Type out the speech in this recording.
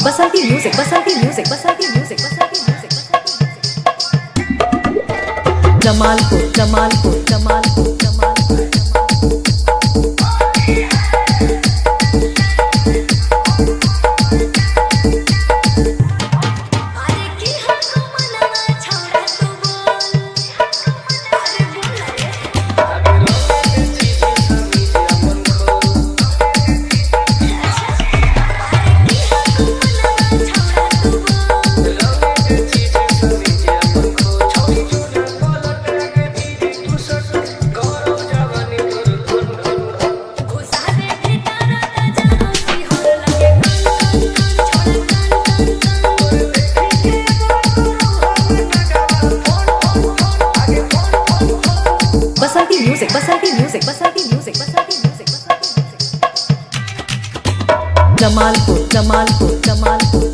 Basanti music Basanti music Basanti music Basanti music Jamalpur Jamalpur Jamalpur Jamalpur Basanti music Basanti music Basanti music Basanti music Basanti music Jamalpur Jamalpur Jamalpur